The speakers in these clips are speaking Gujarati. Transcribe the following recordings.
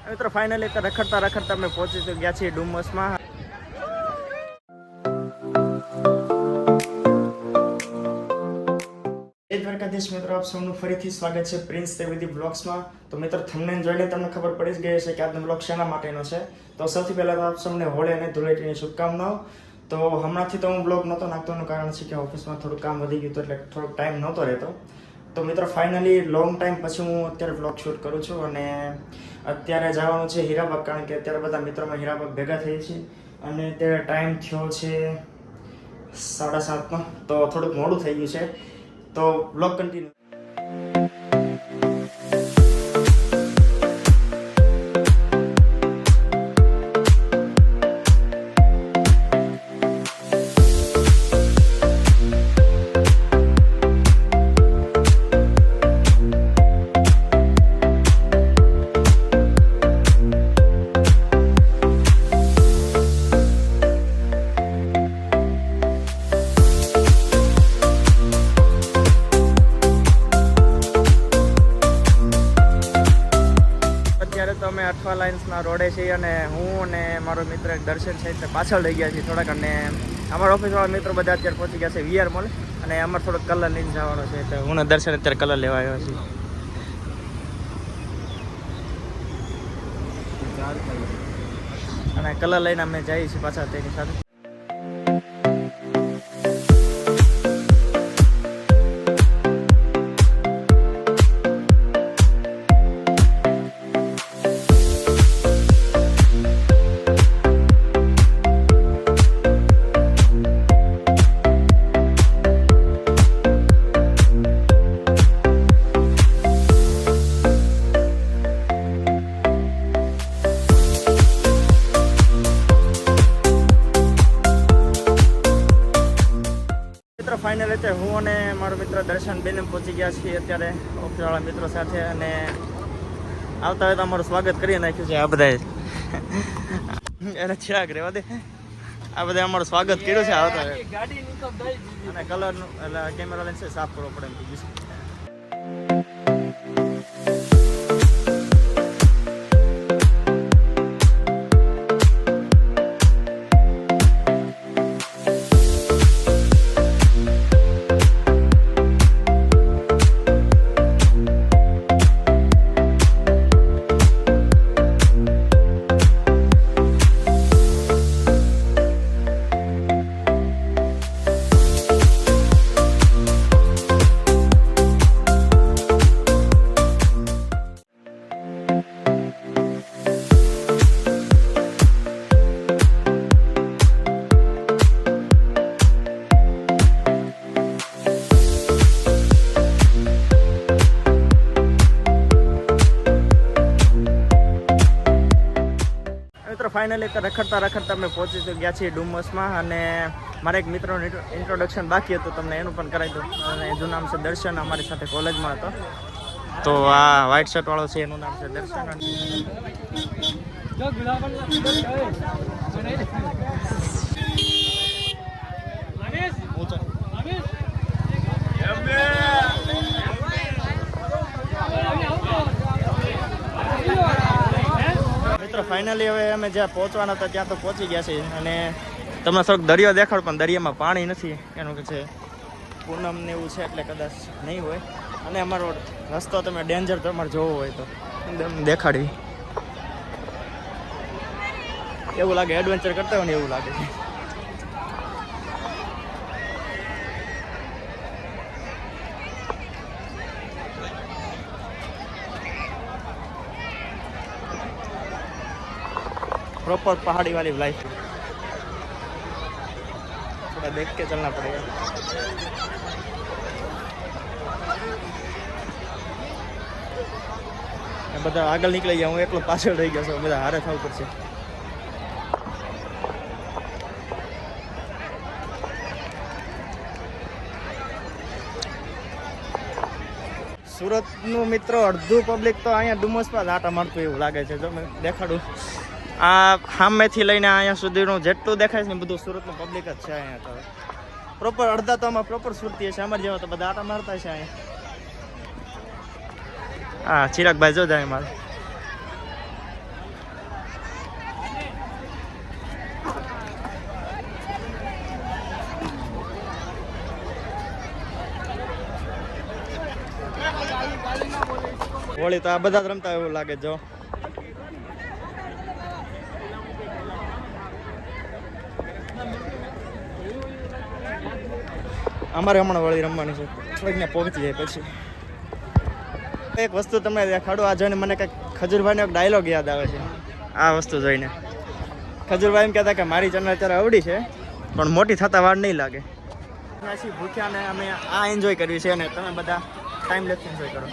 મિત્રો ફાઇનલી રખડતા રખડતા અમે પહોંચી ગયા છીએ ડુમસમાં. દ્વારકાધીશ મિત્રો, આપ સૌનું ફરીથી સ્વાગત છે પ્રિન્સ ત્રિવેદી બ્લોગ્સમાં. તો મિત્રો થંબનેલ જોઈને તમને ખબર પડી જ ગઈ હશે કે આજનો બ્લોગ શેના માટેનો છે. તો સૌથી પહેલાં તો આપ સૌને હોળી અને ધૂળેટીની શુભકામનાઓ. તો હમણાંથી તો હું બ્લોગ નહોતો નાખતો, એનું કારણ છે કે ઓફિસમાં થોડું કામ વધી ગયું હતું એટલે થોડોક ટાઈમ નહોતો રહેતો. તો મિત્રો ફાઇનલી લોંગ ટાઈમ પછી હું અત્યારે બ્લોગ શૂટ કરું છું અને અત્યારે જવાનું છે હીરાબાગ, કારણ કે અત્યારે બધા મિત્રોમાં હીરાબાગ ભેગા થઈએ છીએ અને અત્યારે ટાઈમ થયો છે 7:30નો. તો થોડુંક મોડું થઈ ગયું છે. તો બ્લોગ કન્ટિન્યુ. તો અમે અઠવા લાઇન્સના રોડે છીએ અને હું અને મારો મિત્ર દર્શન છે તે પાછળ લઈ ગયા છીએ થોડાક. અને અમારા ઓફિસવાળા મિત્રો બધા અત્યારે પહોંચી ગયા છે વીઆર મોલ અને અમારે થોડોક કલર લઈને જવાનો છે. તો હું દર્શન અત્યારે કલર લેવા આવ્યો છું. અને કલર લઈને અમે જઈએ છીએ પાછા તેની સાથે. ફાઇનલ અત્યારે હું અને મારો મિત્ર દર્શન બેન પહોંચી ગયા છીએ અત્યારે ઓફિસવાળા મિત્રો સાથે. અને આવતા હોય તો અમારું સ્વાગત કરી નાખ્યું છે આ બધાએ. એને ચિરાગ રહેવા દે. આ બધા અમારું સ્વાગત કર્યું છે આવતા હોય. અને કલરનું એટલે કેમેરા લેન્સ સાફ કરવો પડે એમ કીધું. ફાઇનલી રખડતા રખડતા અમે પહોંચી ગયા છીએ ડુમસમાં. અને મારા એક મિત્રોનું ઇન્ટ્રોડક્શન બાકી હતું, તમને એનું પણ કરાવી દઉં. અને એનું નામ છે દર્શન, અમારી સાથે કોલેજમાં હતો. તો આ વ્હાઇટ શર્ટ વાળો છે, એનું નામ છે દર્શન. ફાઇનલી હવે અમે જ્યાં પહોંચવાના હતા ત્યાં તો પહોંચી ગયા છીએ. અને તમને થોડોક દરિયો દેખાડ, પણ દરિયામાં પાણી નથી. એનું કે છે પૂનમ ને એવું છે એટલે કદાચ નહીં હોય. અને અમારો રસ્તો તમે ડેન્જર તમારે જોવો હોય તો દેખાડવી. એવું લાગે એડવેન્ચર કરતા હોય ને એવું લાગે છે. प्रॉपर पहाड़ी वाली लाइफ, थोड़ा देख के चलना पड़ेगा. બધા આગળ નીકળી ગયા, હું એકલો પાછળ રહી ગયો છું. બધા હારે થવું પડશે. સુરતનું મિત્રો અડધું પબ્લિક તો અહીંયા ડુમસમાં આટા મારતું એવું લાગે છે. જો મેં દેખાડું, આ સામેથી લઈને અહીંયા સુધીનું જેટલું દેખાય છે ને બધું સુરતનું પબ્લિક જ છે અહીંયા. તો પ્રોપર અડધા તો આમાં પ્રોપર સુરતી છે, અમારે જેવા તો બધા આટા મારતા છે અહીંયા. હા ચિરાગભાઈ જો જાય મારે. હોળી તો આ બધા જ રમતા એવું લાગે જો. અમારે હમણાં હોળી રમવાની છે, થોડીક પહોંચી જાય પછી. એક વસ્તુ તમને દેખાડું, આ જોઈને મને કંઈક ખજૂરભાઈનો એક ડાયલોગ યાદ આવે છે. આ વસ્તુ જોઈને ખજૂરભાઈ એમ કહેતા કે મારી ચેનલ અત્યારે અવડી છે પણ મોટી થતા વાર નહીં લાગે. ਅਸੀਂ ભૂખ્યા ને અમે આ એન્જોય કર્યું છે અને તમે બધા ટાઈમ લેપ્સ એન્જોય કરો.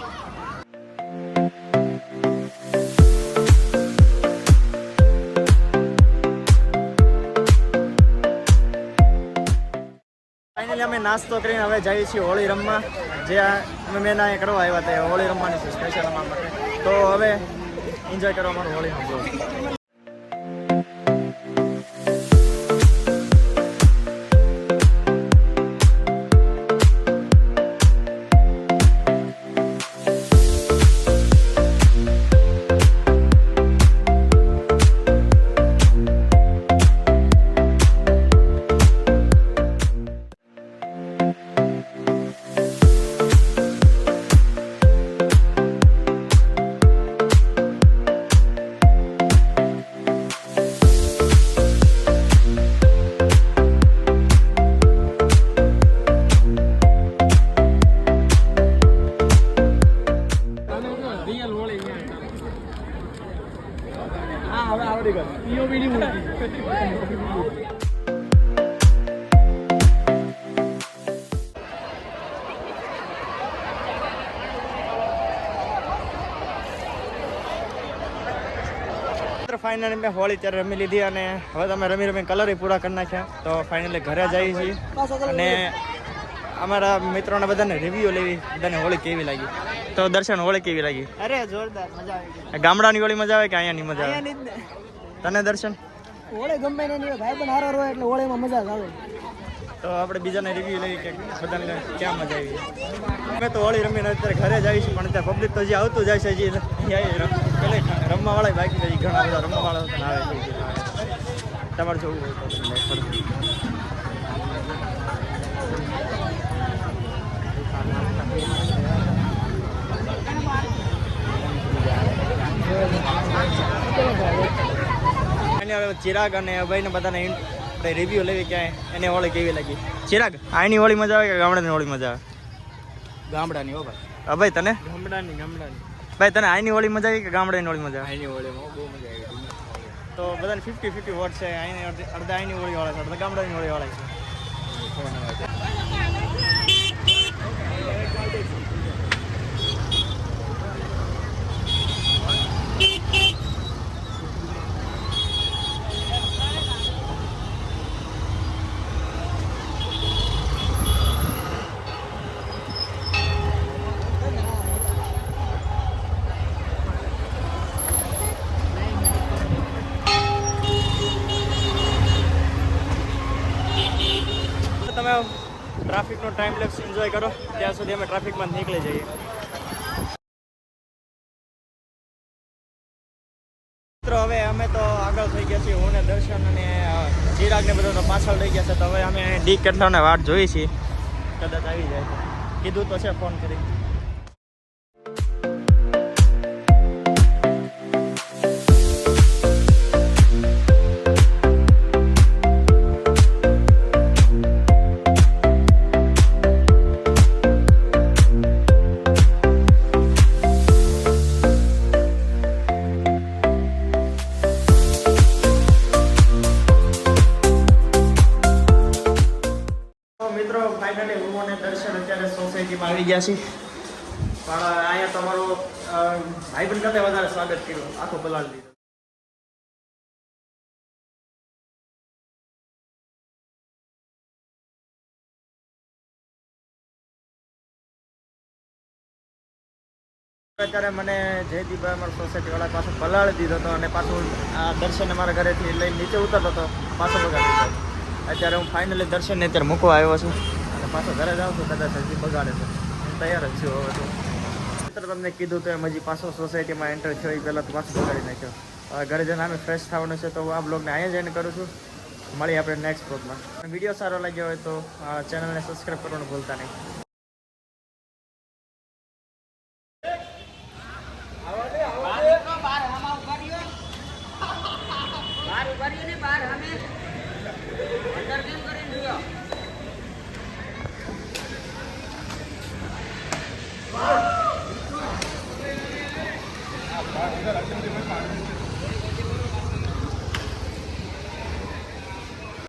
ફાઇનલી અમે નાસ્તો કરીને હવે જઈએ છીએ હોળી રમવા, જે અમે મેં ના કરવા આવ્યા હતા. હોળી રમવાની છે સ્પેશિયલ અમારા માટે, તો હવે એન્જોય કરવા અમારું હોળીનું જોવું. ફાઇનલી મેં હોળી ત્યારે રમી લીધી અને હવે તમે રમી કલર પૂરા કરી નાખ્યા. તો ફાઇનલી ઘરે જઈએ છીએ અને અમારા મિત્રોને બધાને રિવ્યુ લેવી, બધાને હોળી કેવી લાગી. તો દર્શન, હોળી કેવી લાગી? અરે જોરદાર, મજા આવી. ગામડાની હોળી મજા આવે કે અહીંયાની મજા આવે? તને દર્શન? હોળી ગમે ને ભાઈ પણ હારો હોય એટલે હોળીમાં મજા જ આવે. તો આપણે બીજાને રિવ્યુ લઈએ કે બધાને ક્યાં મજા આવી. અમે તો હોળી રમીને અત્યારે ઘરે જ આવીશું, પણ ત્યાં પબ્લિક તો જે આવતું જાય છે, જે પેલે રમવાવાળા બાકી છે, ઘણા બધા રમવાવાળા પણ આવે છે. તમારે જોવું હોય તો ચિરાગ અને અભયને બધાને રિવ્યુ લેવી ક્યાંય એને હોળી કેવી લાગી. ચિરાગ, આની હોળી મજા આવે કે ગામડાની હોળી મજા આવે? ગામડાની હો ભાઈ. અભય તને? ગામડાની. ભાઈ તને આની હોળી મજા આવી કે ગામડાની હોળી મજા આવે? આની હોળીમાં બહુ મજા આવી. તો બધાને 50-50 વોટ છે. અહીં અડધા આની હોળી વાળા છે, અડધા ગામડાની હોળી વાળા છે. તમે ટ્રાફિકનો ટાઈમ લેપ્સ એન્જોય કરો, ત્યાં સુધી અમે ટ્રાફિકમાં નીકળી જઈએ. મિત્રો હવે અમે તો આગળ થઈ ગયા છીએ. હું ને દર્શન અને ચિરાગ ને બધા તો પાછળ થઈ ગયા છે. તો હવે અમે ડી કેટલાને વાટ જોઈ છીએ, કદાચ આવી જાય તો. કીધું તો છે ફોન કરી. મિત્રો ફાઇનલી હું અને દર્શન અત્યારે સોસાયટીમાં આવી ગયા છીએ, પણ અહીંયા તમારું ભાઈબંધ કરતા વધારે સ્વાગત કર્યું, આખો બલાલ દીધો. અત્યારે મને જયદીપભાઈ અમારા સોસાયટીવાળા પાછો પલાળી દીધો હતો અને પાછું આ દર્શન અમારા ઘરેથી લઈને નીચે ઉતરતો હતો, પાછો બગાડી દીધો. અત્યારે હું ફાઇનલી દર્શનને અત્યારે મૂકવા આવ્યો છું અને પાછો ઘરે જાઉં છું, કદાચ હજી બગાડે છે. હું તૈયાર જ છું હવે તો. અત્યારે તમને કીધું તો એમ હજી પાછો સોસાયટીમાં એન્ટર થયો એ પહેલાં તો પાછો બગાડી નાખ્યો. હવે ઘરે જઈને અમે ફ્રેશ થવાનું છે, તો આ બ્લોગને અહીંયા જઈને કરું છું. મળીએ આપણે નેક્સ્ટ બ્લોગમાં. વિડીયો સારો લાગ્યો હોય તો ચેનલને સબસ્ક્રાઈબ કરવાનું ભૂલતા નહીં. બહાર ઉભા રહીએ ને બહાર અમે અંદર કેમ કરીને જોયો इधर